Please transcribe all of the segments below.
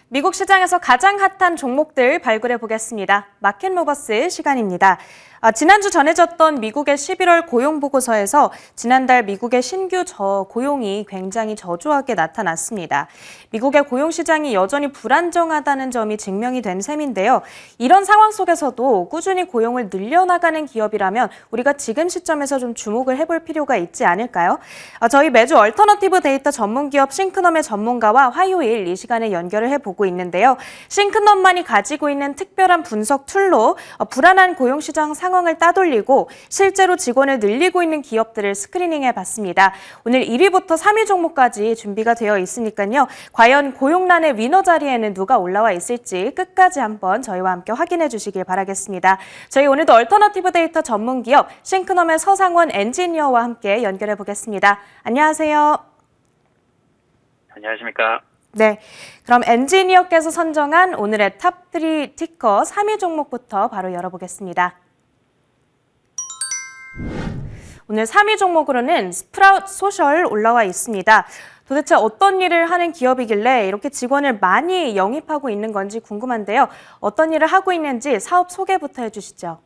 미국 시장에서 가장 핫한 종목들 발굴해 보겠습니다. 마켓모버스 시간입니다. 지난주 전해졌던 미국의 11월 고용 보고서에서 지난달 미국의 신규 고용이 굉장히 저조하게 나타났습니다. 미국의 고용 시장이 여전히 불안정하다는 점이 증명이 된 셈인데요. 이런 상황 속에서도 꾸준히 고용을 늘려나가는 기업이라면 우리가 지금 시점에서 좀 주목을 해볼 필요가 있지 않을까요? 저희 매주 얼터너티브 데이터 전문 기업 싱크넘의 전문가와 화요일 이 시간에 연결을 해보고 있는데요. 싱크넘만이 가지고 있는 특별한 분석 툴로 불안한 고용 시장 상황을 따돌리고 실제로 직원을 늘리고 있는 기업들을 스크리닝해 봤습니다. 오늘 1위부터 3위 종목까지 준비가 되어 있으니까요. 과연 고용난의 위너 자리에는 누가 올라와 있을지 끝까지 한번 저희와 함께 확인해 주시길 바라겠습니다. 저희 오늘도 얼터너티브 데이터 전문 기업 싱크넘의 서상원 엔지니어와 함께 연결해 보겠습니다. 안녕하세요. 안녕하십니까. 네, 그럼 엔지니어께서 선정한 오늘의 탑3 티커 3위 종목부터 바로 열어보겠습니다. 오늘 3위 종목으로는 스프라웃 소셜 올라와 있습니다. 도대체 어떤 일을 하는 기업이길래 이렇게 직원을 많이 영입하고 있는 건지 궁금한데요. 어떤 일을 하고 있는지 사업 소개부터 해주시죠.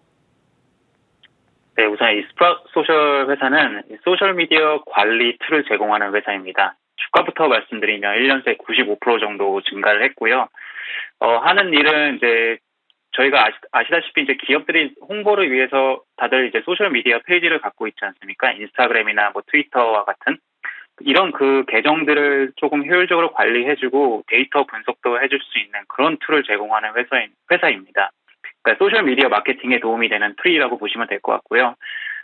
네, 우선 이 스프라웃 소셜 회사는 소셜미디어 관리 툴을 제공하는 회사입니다. 주가부터 말씀드리면 1년 새 95% 정도 증가를 했고요. 하는 일은 이제 저희가 아시다시피 이제 기업들이 홍보를 위해서 다들 이제 소셜미디어 페이지를 갖고 있지 않습니까? 인스타그램이나 뭐 트위터와 같은 이런 그 계정들을 조금 효율적으로 관리해주고 데이터 분석도 해줄 수 있는 그런 툴을 제공하는 회사입니다. 그러니까 소셜미디어 마케팅에 도움이 되는 툴이라고 보시면 될 것 같고요.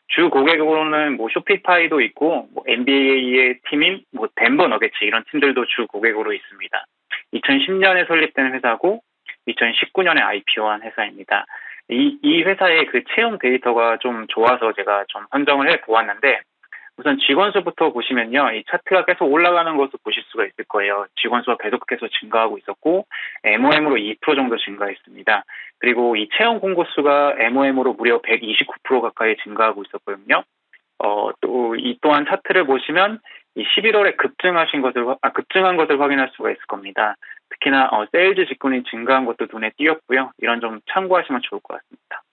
주 고객으로는 뭐 쇼피파이도 있고 뭐 NBA의 팀인 뭐 덴버 너게츠 이런 팀들도 주 고객으로 있습니다. 2010년에 설립된 회사고 2019년에 IPO한 회사입니다. 이 회사의 그 채용 데이터가 좀 좋아서 제가 좀 선정을 해 보았는데 우선 직원 수부터 보시면요. 이 차트가 계속 올라가는 것을 보실 수가 있을 거예요. 직원 수가 계속해서 증가하고 있었고 MOM으로 2% 정도 증가했습니다. 그리고 이 채용 공고 수가 MOM으로 무려 129% 가까이 증가하고 있었거든요. 또 이 또한 차트를 보시면 이 11월에 급증한 것을 확인할 수가 있을 겁니다. 특히나 세일즈 직군이 증가한 것도 눈에 띄었고요. 이런 점 참고하시면 좋을 것 같습니다.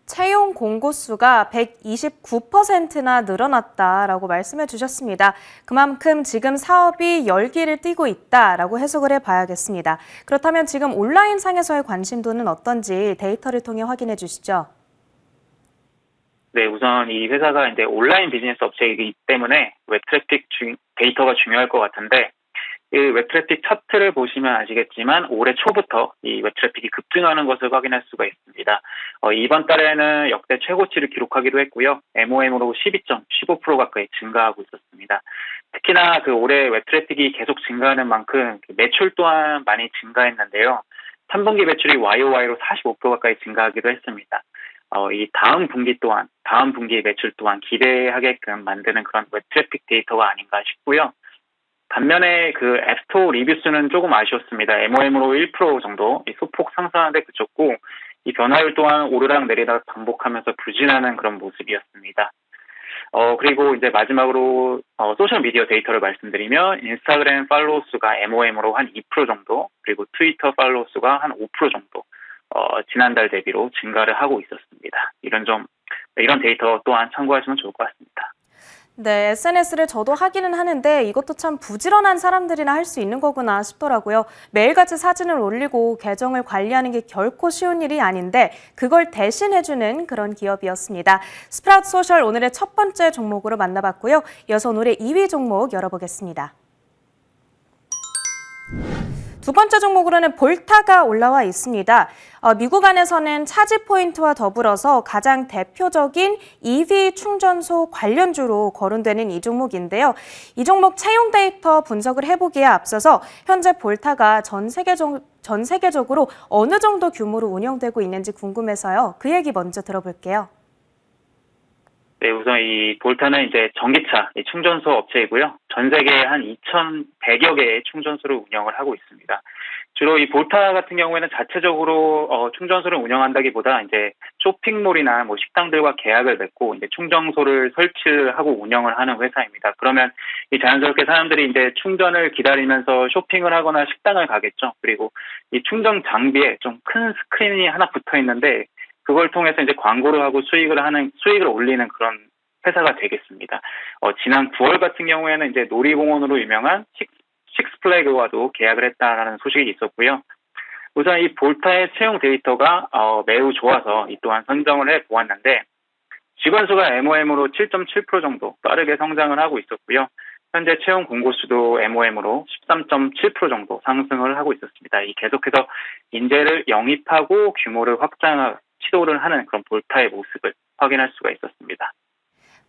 채용 공고 수가 129%나 늘어났다라고 말씀해 주셨습니다. 그만큼 지금 사업이 열기를 띠고 있다라고 해석을 해봐야겠습니다. 그렇다면 지금 온라인상에서의 관심도는 어떤지 데이터를 통해 확인해 주시죠. 네, 우선 이 회사가 이제 온라인 비즈니스 업체이기 때문에 웹 트래픽 데이터가 중요할 것 같은데 이 웹 트래픽 차트를 보시면 아시겠지만 올해 초부터 이 웹 트래픽이 급증하는 것을 확인할 수가 있습니다. 이번 달에는 역대 최고치를 기록하기도 했고요. MOM으로 12.15% 가까이 증가하고 있었습니다. 특히나 그 올해 웹 트래픽이 계속 증가하는 만큼 매출 또한 많이 증가했는데요. 3분기 매출이 YOY로 45% 가까이 증가하기도 했습니다. 이 다음 분기 매출 또한 기대하게끔 만드는 그런 웹 트래픽 데이터가 아닌가 싶고요. 반면에 그 앱스토어 리뷰 수는 조금 아쉬웠습니다. MOM으로 1% 정도 소폭 상승하는데 그쳤고 이 변화율 또한 오르락 내리락 반복하면서 부진하는 그런 모습이었습니다. 그리고 이제 마지막으로 소셜미디어 데이터를 말씀드리면 인스타그램 팔로우 수가 MOM으로 한 2% 정도 그리고 트위터 팔로우 수가 한 5% 정도 지난달 대비로 증가를 하고 있었습니다. 이런 데이터 또한 참고하시면 좋을 것 같습니다. 네, SNS를 저도 하기는 하는데 이것도 참 부지런한 사람들이나 할 수 있는 거구나 싶더라고요. 매일같이 사진을 올리고 계정을 관리하는 게 결코 쉬운 일이 아닌데 그걸 대신해주는 그런 기업이었습니다. 스프라웃 소셜 오늘의 첫 번째 종목으로 만나봤고요. 이어서 오늘의 2위 종목 열어보겠습니다. 두 번째 종목으로는 볼타가 올라와 있습니다. 미국 안에서는 차지 포인트와 더불어서 가장 대표적인 EV 충전소 관련주로 거론되는 이 종목인데요. 이 종목 채용 데이터 분석을 해보기에 앞서서 현재 볼타가 전 세계적으로 어느 정도 규모로 운영되고 있는지 궁금해서요. 그 얘기 먼저 들어볼게요. 네, 우선 이 볼타는 이제 전기차 이 충전소 업체이고요. 전 세계에 한 2,100여 개의 충전소를 운영을 하고 있습니다. 주로 이 볼타 같은 경우에는 자체적으로 충전소를 운영한다기보다 이제 쇼핑몰이나 뭐 식당들과 계약을 맺고 이제 충전소를 설치를 하고 운영을 하는 회사입니다. 그러면 이 자연스럽게 사람들이 이제 충전을 기다리면서 쇼핑을 하거나 식당을 가겠죠. 그리고 이 충전 장비에 좀 큰 스크린이 하나 붙어 있는데 그걸 통해서 이제 광고를 하고 수익을 올리는 그런 회사가 되겠습니다. 지난 9월 같은 경우에는 이제 놀이공원으로 유명한 식스플래그와도 계약을 했다라는 소식이 있었고요. 우선 이 볼타의 채용 데이터가 매우 좋아서 이 또한 선정을 해 보았는데 직원 수가 MOM으로 7.7% 정도 빠르게 성장을 하고 있었고요. 현재 채용 공고 수도 MOM으로 13.7% 정도 상승을 하고 있었습니다. 이 계속해서 인재를 영입하고 규모를 확장 시도를 하는 그런 볼타의 모습을 확인할 수가 있었습니다.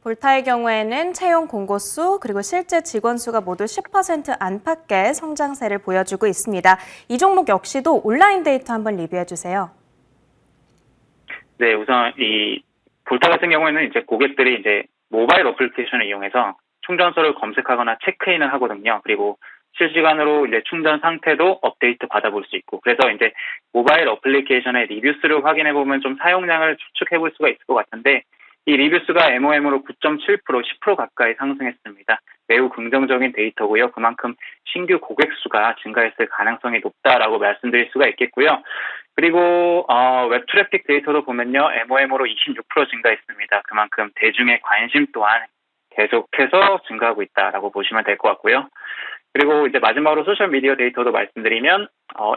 볼타의 경우에는 채용 공고수 그리고 실제 직원 수가 모두 10% 안팎의 성장세를 보여주고 있습니다. 이 종목 역시도 온라인 데이터 한번 리뷰해 주세요. 네, 우선 이 볼타 같은 경우에는 이제 고객들이 이제 모바일 어플리케이션을 이용해서 충전소를 검색하거나 체크인을 하거든요. 그리고 실시간으로 이제 충전 상태도 업데이트 받아볼 수 있고, 그래서 이제 모바일 어플리케이션의 리뷰수를 확인해 보면 좀 사용량을 추측해 볼 수가 있을 것 같은데, 이 리뷰수가 MOM으로 9.7%, 10% 가까이 상승했습니다. 매우 긍정적인 데이터고요. 그만큼 신규 고객 수가 증가했을 가능성이 높다라고 말씀드릴 수가 있겠고요. 그리고 웹 트래픽 데이터도 보면요, MOM으로 26% 증가했습니다. 그만큼 대중의 관심 또한 계속해서 증가하고 있다라고 보시면 될 것 같고요. 그리고 이제 마지막으로 소셜 미디어 데이터도 말씀드리면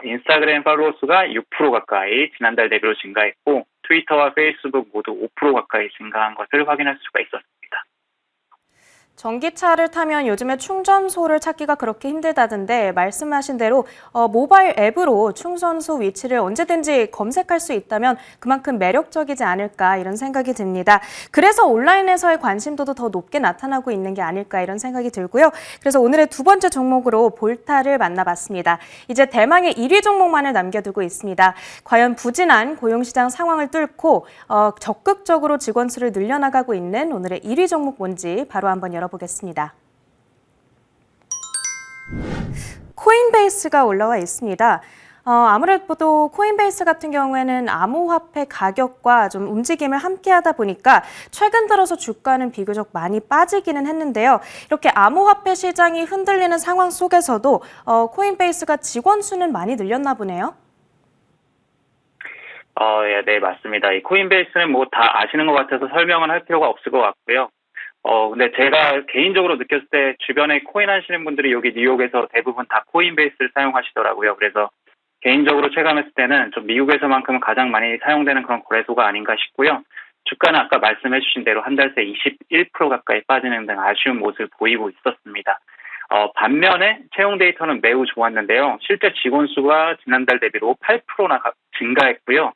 인스타그램 팔로워 수가 6% 가까이 지난달 대비로 증가했고 트위터와 페이스북 모두 5% 가까이 증가한 것을 확인할 수가 있었습니다. 전기차를 타면 요즘에 충전소를 찾기가 그렇게 힘들다던데 말씀하신 대로 모바일 앱으로 충전소 위치를 언제든지 검색할 수 있다면 그만큼 매력적이지 않을까 이런 생각이 듭니다. 그래서 온라인에서의 관심도도 더 높게 나타나고 있는 게 아닐까 이런 생각이 들고요. 그래서 오늘의 두 번째 종목으로 볼타를 만나봤습니다. 이제 대망의 1위 종목만을 남겨두고 있습니다. 과연 부진한 고용시장 상황을 뚫고 적극적으로 직원 수를 늘려나가고 있는 오늘의 1위 종목 뭔지 바로 한번 열어보겠습니다. 코인베이스가 올라와 있습니다. 아무래도 코인베이스 같은 경우에는 암호화폐 가격과 좀 움직임을 함께 하다 보니까 최근 들어서 주가는 비교적 많이 빠지기는 했는데요. 이렇게 암호화폐 시장이 흔들리는 상황 속에서도 코인베이스가 직원 수는 많이 늘렸나 보네요. 예, 네, 맞습니다. 이 코인베이스는 뭐 다 아시는 것 같아서 설명은 할 필요가 없을 것 같고요. 근데 제가 개인적으로 느꼈을 때 주변에 코인 하시는 분들이 여기 뉴욕에서 대부분 다 코인베이스를 사용하시더라고요. 그래서 개인적으로 체감했을 때는 좀 미국에서만큼은 가장 많이 사용되는 그런 거래소가 아닌가 싶고요. 주가는 아까 말씀해 주신 대로 한 달 새 21% 가까이 빠지는 등 아쉬운 모습을 보이고 있었습니다. 반면에 채용 데이터는 매우 좋았는데요. 실제 직원 수가 지난달 대비로 8%나 증가했고요.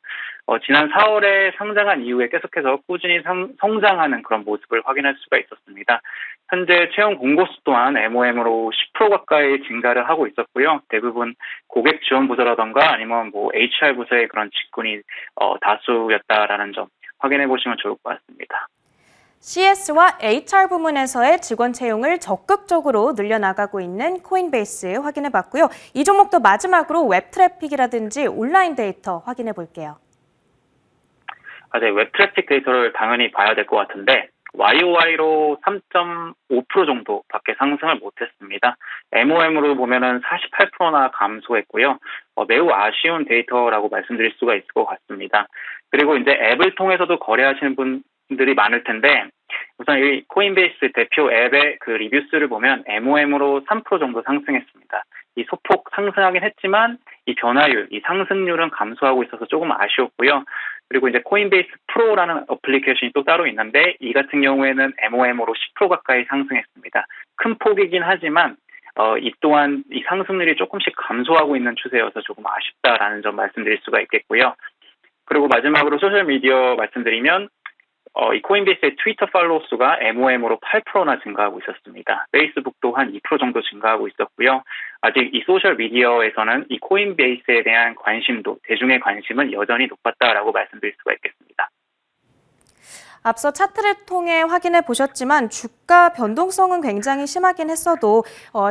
지난 4월에 상장한 이후에 계속해서 꾸준히 성장하는 그런 모습을 확인할 수가 있었습니다. 현재 채용 공고수 또한 MOM으로 10% 가까이 증가를 하고 있었고요. 대부분 고객 지원 부서라던가 아니면 뭐 HR 부서의 그런 직군이 다수였다라는 점 확인해 보시면 좋을 것 같습니다. CS와 HR 부문에서의 직원 채용을 적극적으로 늘려나가고 있는 코인베이스 확인해 봤고요. 이 종목도 마지막으로 웹 트래픽이라든지 온라인 데이터 확인해 볼게요. 네, 웹 트래픽 데이터를 당연히 봐야 될 것 같은데 YOY로 3.5% 정도밖에 상승을 못했습니다. MOM으로 보면은 48%나 감소했고요. 매우 아쉬운 데이터라고 말씀드릴 수가 있을 것 같습니다. 그리고 이제 앱을 통해서도 거래하시는 분들이 많을 텐데 우선 이 코인베이스 대표 앱의 그 리뷰수를 보면 MOM으로 3% 정도 상승했습니다. 이 소폭 상승하긴 했지만 이 변화율, 이 상승률은 감소하고 있어서 조금 아쉬웠고요. 그리고 이제 코인베이스 프로라는 어플리케이션이 또 따로 있는데 이 같은 경우에는 MOM으로 10% 가까이 상승했습니다. 큰 폭이긴 하지만 이 또한 이 상승률이 조금씩 감소하고 있는 추세여서 조금 아쉽다라는 점 말씀드릴 수가 있겠고요. 그리고 마지막으로 소셜미디어 말씀드리면 이 코인베이스의 트위터 팔로우 수가 MOM으로 8%나 증가하고 있었습니다. 페이스북도 한 2% 정도 증가하고 있었고요. 아직 이 소셜미디어에서는 이 코인베이스에 대한 관심도, 대중의 관심은 여전히 높았다라고 말씀드릴 수가 있겠습니다. 앞서 차트를 통해 확인해 보셨지만 주가 변동성은 굉장히 심하긴 했어도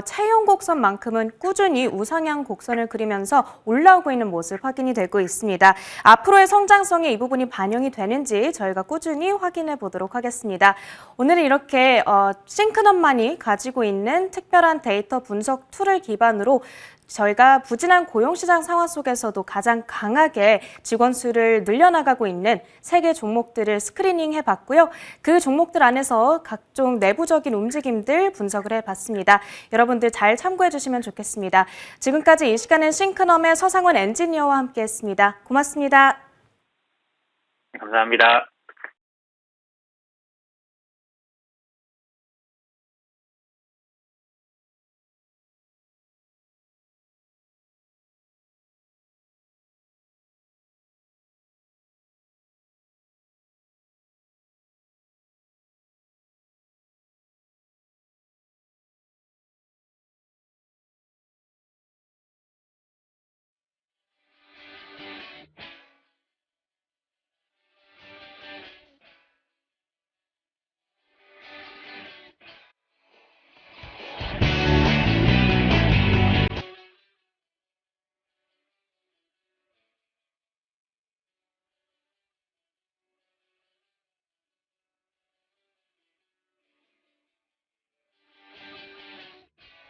차용 곡선만큼은 꾸준히 우상향 곡선을 그리면서 올라오고 있는 모습 확인이 되고 있습니다. 앞으로의 성장성에 이 부분이 반영이 되는지 저희가 꾸준히 확인해 보도록 하겠습니다. 오늘은 이렇게 싱크넛만이 가지고 있는 특별한 데이터 분석 툴을 기반으로 저희가 부진한 고용시장 상황 속에서도 가장 강하게 직원 수를 늘려나가고 있는 3개 종목들을 스크리닝 해봤고요. 그 종목들 안에서 각종 내부적인 움직임들 분석을 해봤습니다. 여러분들 잘 참고해 주시면 좋겠습니다. 지금까지 이 시간은 싱크넘의 서상원 엔지니어와 함께했습니다. 고맙습니다. 감사합니다.